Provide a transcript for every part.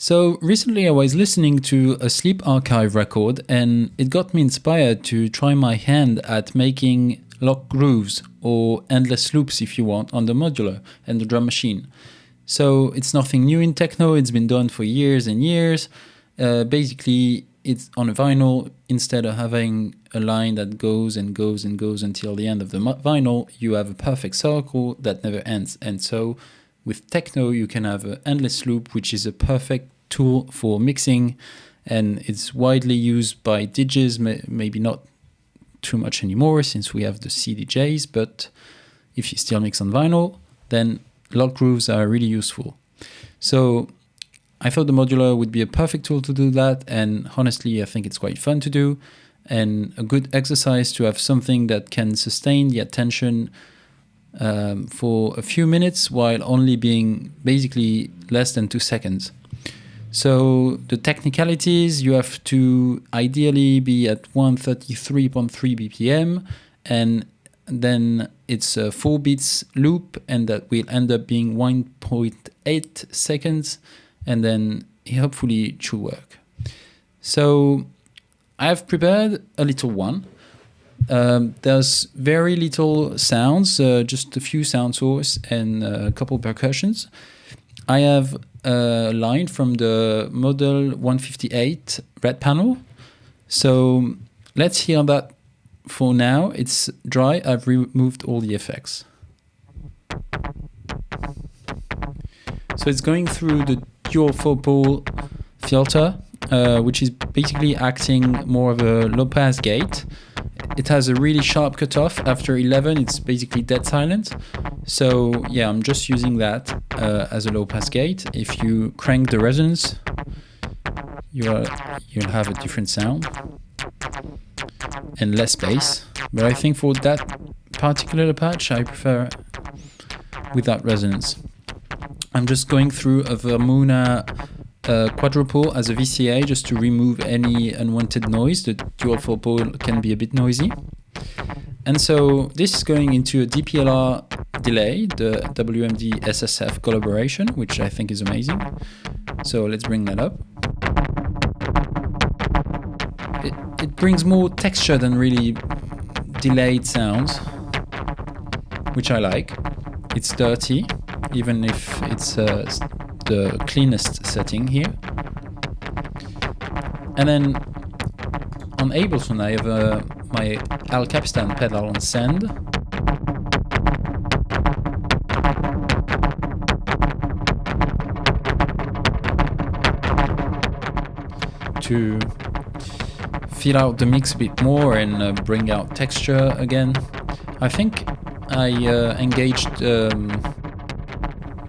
So recently I was listening to a Sleep Archive record and it got me inspired to try my hand at making lock grooves or endless loops if you want on the modular and the drum machine. So it's nothing new in techno, it's been done for years and years. Basically it's on a vinyl. Instead of having a line that goes and goes and goes until the end of the vinyl, you have a perfect circle that never ends. And so with techno you can have an endless loop, which is a perfect tool for mixing, and it's widely used by DJs, maybe not too much anymore since we have the CDJs, but if you still mix on vinyl, then lock grooves are really useful. So I thought the modular would be a perfect tool to do that, and honestly I think it's quite fun to do and a good exercise to have something that can sustain the attention for a few minutes while only being basically less than 2 seconds. So the technicalities, you have to ideally be at 133.3 BPM, and then it's a 4 beats loop, and that will end up being 1.8 seconds, and then hopefully it should work. So I've prepared a little one. There's very little sounds, just a few sound sources and a couple percussions. I have a line from the Model 158 red panel. So let's hear that for now. It's dry. I've removed all the effects. So it's going through the dual 4-pole filter, which is basically acting more of a low-pass gate. It has a really sharp cutoff. After 11, it's basically dead silent. So yeah, I'm just using that as a low-pass gate. If you crank the resonance, you'll have a different sound and less bass. But I think for that particular patch, I prefer without resonance. I'm just going through a Vermuna quadruple as a VCA just to remove any unwanted noise. The dual 4-pole can be a bit noisy. And so this is going into a Dplr Delay, the WMD SSF collaboration, which I think is amazing. So let's bring that up. It brings more texture than really delayed sounds, which I like. It's dirty, even if it's the cleanest setting here. And then on Ableton I have my Al Capistan pedal on send. To fill out the mix a bit more and bring out texture again. I think I engaged the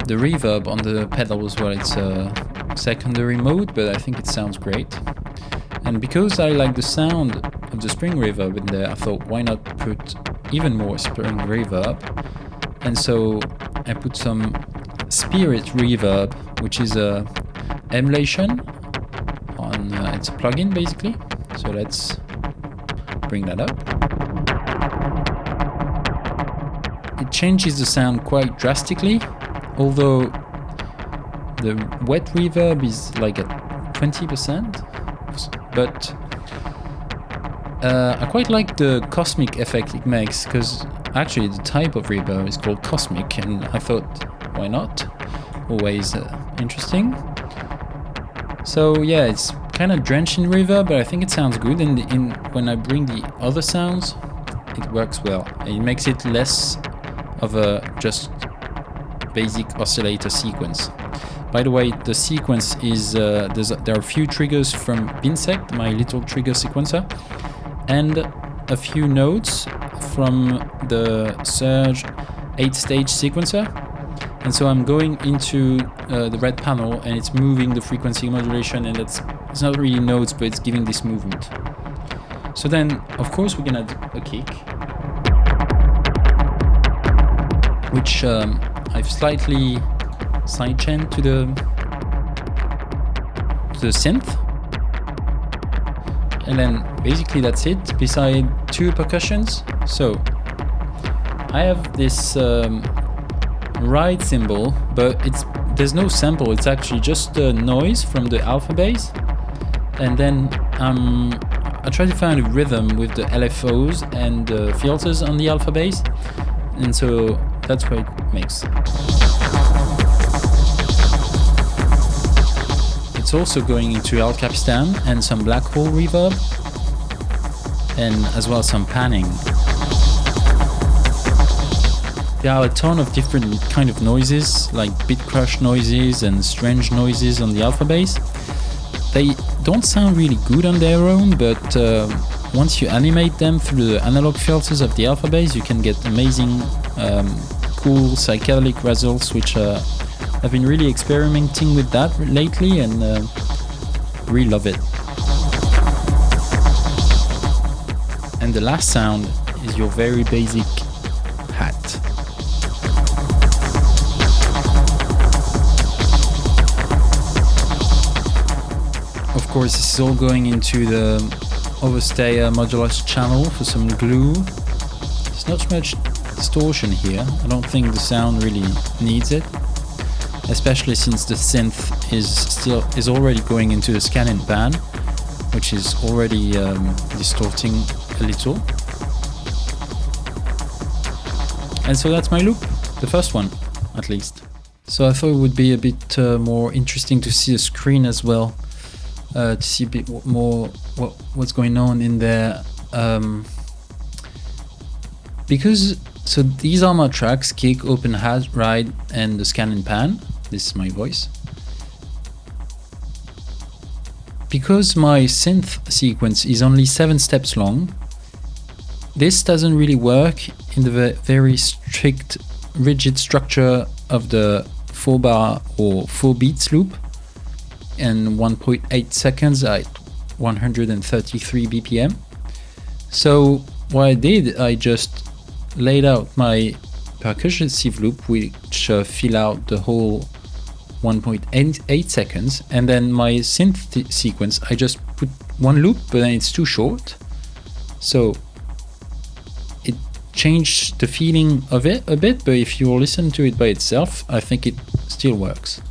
reverb on the pedal as well. It's a secondary mode, but I think it sounds great. And because I like the sound of the spring reverb in there, I thought why not put even more spring reverb. And so I put some Spirit reverb, which is a emulation on it's a plugin basically. So let's bring that up. It changes the sound quite drastically, although the wet reverb is like at 20%, but I quite like the cosmic effect it makes, because actually the type of reverb is called cosmic, and I thought, why not? Always interesting. So yeah, it's kind of drenched in reverb, but I think it sounds good, and when I bring the other sounds, it works well. It makes it less of a just basic oscillator sequence. By the way, the sequence is there are a few triggers from Binsect, my little trigger sequencer, and a few notes from the Surge 8-stage sequencer. And so I'm going into the red panel, and it's moving the frequency modulation, and it's not really notes, but it's giving this movement. So then, of course, we can add a kick, which I've slightly sidechained to the synth. And then basically that's it, beside 2 percussions. So I have this ride cymbal, but it's there's no sample, it's actually just the noise from the alpha bass. And then I try to find a rhythm with the LFOs and the filters on the alpha bass. And so that's what it makes. It's also going into El Capistan and some black hole reverb, and as well some panning. There are a ton of different kind of noises, like bit crush noises and strange noises on the alpha bass. They don't sound really good on their own, but once you animate them through the analog filters of the alpha bass, you can get amazing, cool psychedelic results, which I've been really experimenting with that lately, and really love it. And the last sound is your very basic hat. Of course, this is all going into the Overstayer modulus channel for some glue. There's not much distortion here. I don't think the sound really needs it, especially since the synth is already going into the scanning band, which is already distorting a little. And so that's my loop, the first one, at least. So I thought it would be a bit more interesting to see a screen as well. To see a bit more what's going on in there, because so these are my tracks: kick, open hat, ride, and the scan and pan. This is my voice. Because my synth sequence is only 7 steps long, this doesn't really work in the very strict, rigid structure of the 4-bar or 4 beats loop and 1.8 seconds at 133 BPM. So what I did, I just laid out my percussive loop, which fill out the whole 1.8 seconds, and then my synth sequence, I just put one loop, but then it's too short. So it changed the feeling of it a bit, but if you listen to it by itself, I think it still works.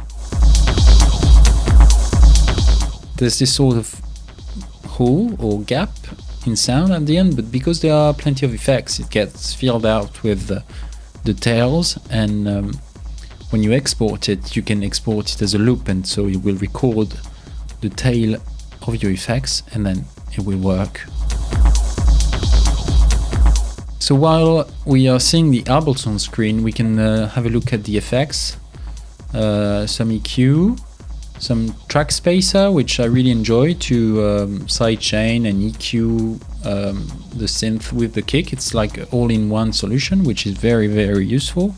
There's this sort of hole or gap in sound at the end, but because there are plenty of effects, it gets filled out with the tails, and when you export it, you can export it as a loop, and so you will record the tail of your effects, and then it will work. So while we are seeing the Ableton on screen, we can have a look at the effects, some EQ, some track spacer, which I really enjoy, to sidechain and EQ the synth with the kick. It's like an all-in-one solution, which is very, very useful.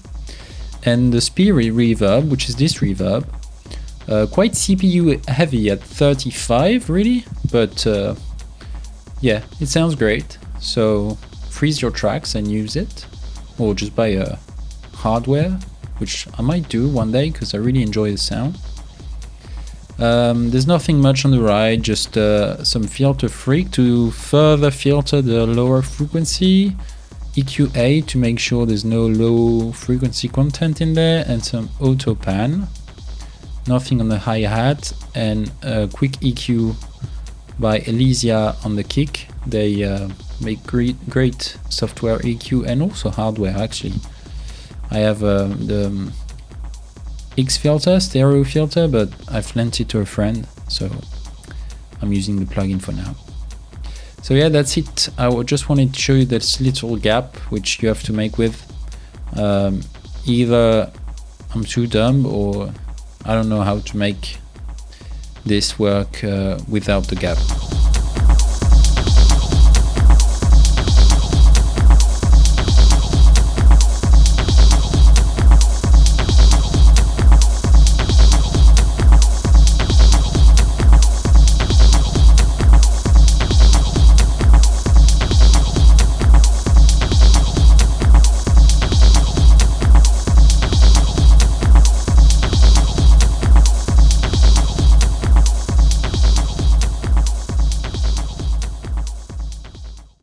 And the Spirit reverb, which is this reverb, quite CPU heavy at 35 really, but yeah, it sounds great. So freeze your tracks and use it, or just buy a hardware, which I might do one day because I really enjoy the sound. There's nothing much on the ride, just some filter freak to further filter the lower frequency, EQA to make sure there's no low frequency content in there, and some auto pan. Nothing on the hi-hat, and a quick EQ by Elysia on the kick. They make great software EQ and also hardware actually. I have the X filter, stereo filter, but I've lent it to a friend, so I'm using the plugin for now. So yeah, that's it. I just wanted to show you this little gap which you have to make with. Either I'm too dumb, or I don't know how to make this work without the gap.